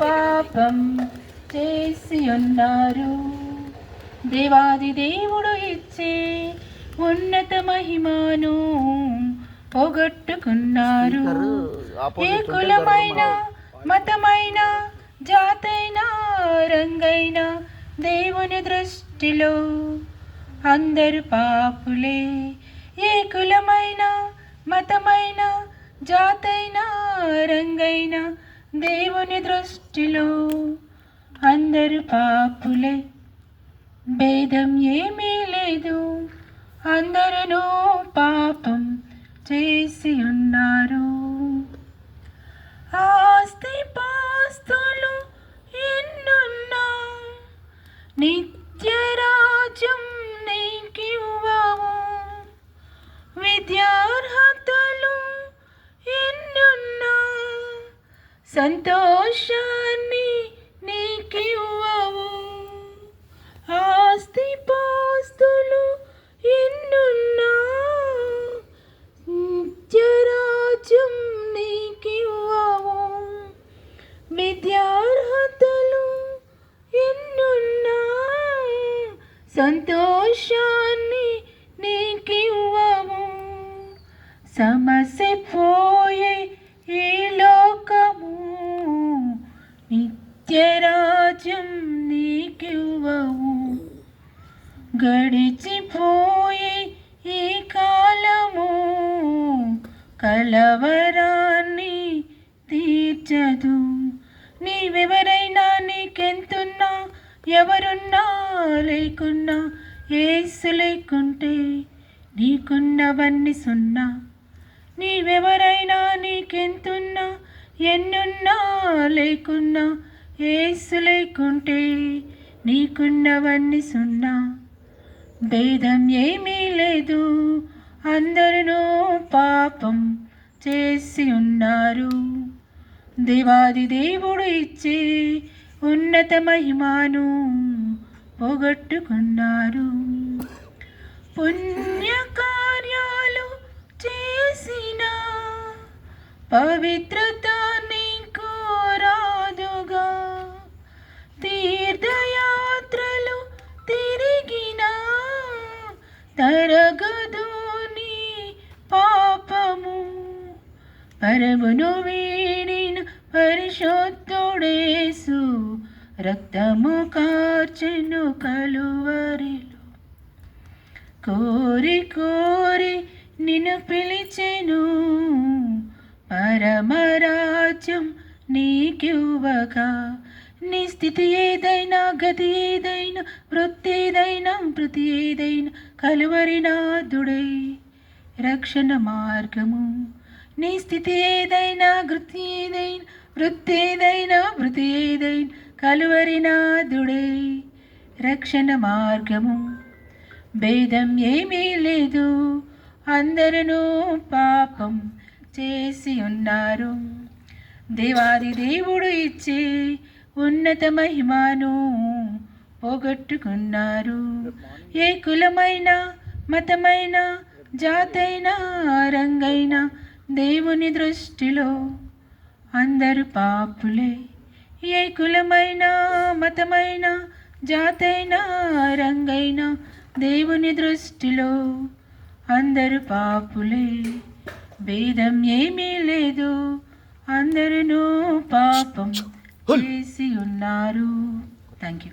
పాపం చేసి ఉన్నారు. దేవాది దేవుడు ఇచ్చే ఉన్నత మహిమను పోగొట్టుకున్నారు. ఏ కులమైన మతమైన జాతైన రంగైన దేవుని దృష్టిలో అందరు పాపులే. ఏ కులమైన మతమైన జాతైన రంగైన దేవుని దృష్టిలో అందరు పాపులే. భేదం ఏమీ లేదు, అందరూ పాపం చేసి ఉన్నారు. ఆస్తి పాస్తులు ఎన్నున్నా నిత్యరాజ్యం నీకివ్వవు. విద్యార్హతలు ఎన్నున్నా సంతోషాన్ని నీకివ్వవు. ఆస్తి పాస్తులు ఎన్నున్నా నిత్యరాజ్యం నీకివ్వవు. విద్యార్హతలు ఎన్నున్నా సంతోషాన్ని నీకివ్వవు. సమస్య పోయే ఈ లోకము నిత్యరాజ్యం నీకివ్వవు. గడిచిపోయే ఈ కాలము కలవరాన్ని తీర్చదు. నీవెవరైనా నీకెంతున్నా ఎవరున్నా లేకున్నా యేసు లేకుంటే నీకున్నవన్నీ సున్నా. నీవెవరైనా నీకెంతున్నా ఎన్నున్నా లేకున్నా యేసు లేకుంటే నీకున్నవన్నీ సున్నా. భేదం ఏమీ లేదు, అందరూ పాపం చేసి ఉన్నారు. దేవాది దేవుడు ఇచ్చే ఉన్నత మహిమను పోగొట్టుకున్నారు. పుణ్యకార్యాలు చేసిన పవిత్రత నీకు రాదుగా. తీర్థయాత్రలు తిరిగిన తరగదు నీ పాపము. పరమును వీడిన పరిశుద్ధుడేసు రక్తము కార్చెను కలువరిలో. కోరి కోరి నిన్ను పిలిచెను, పరమరాజ్యం నీకివ్వగా. నీ స్థితి ఏదైనా గతి ఏదైనా వృత్తి ఏదైనా ప్రతి ఏదైనా కలువరినాథుడై రక్షణ మార్గము. నీ స్థితి ఏదైనా వృత్తి ఏదైనా వృత్తి ఏదైనా ప్రతి ఏదైనా కలువరినాథుడై రక్షణ మార్గము. భేదం ఏమీ లేదు, అందరూ పాపం చేసి ఉన్నారు. దేవాది దేవుడు ఇచ్చే ఉన్నత మహిమను పోగొట్టుకున్నారు. ఏ కులమైన మతమైన జాతైన రంగైన దేవుని దృష్టిలో అందరు పాపులే. ఏ కులమైన మతమైన జాతైన రంగైన దేవుని దృష్టిలో అందరు పాపులే. భేదం ఏమీ లేదు, అందరూ పాపం చేసి ఉన్నారు. Thank you.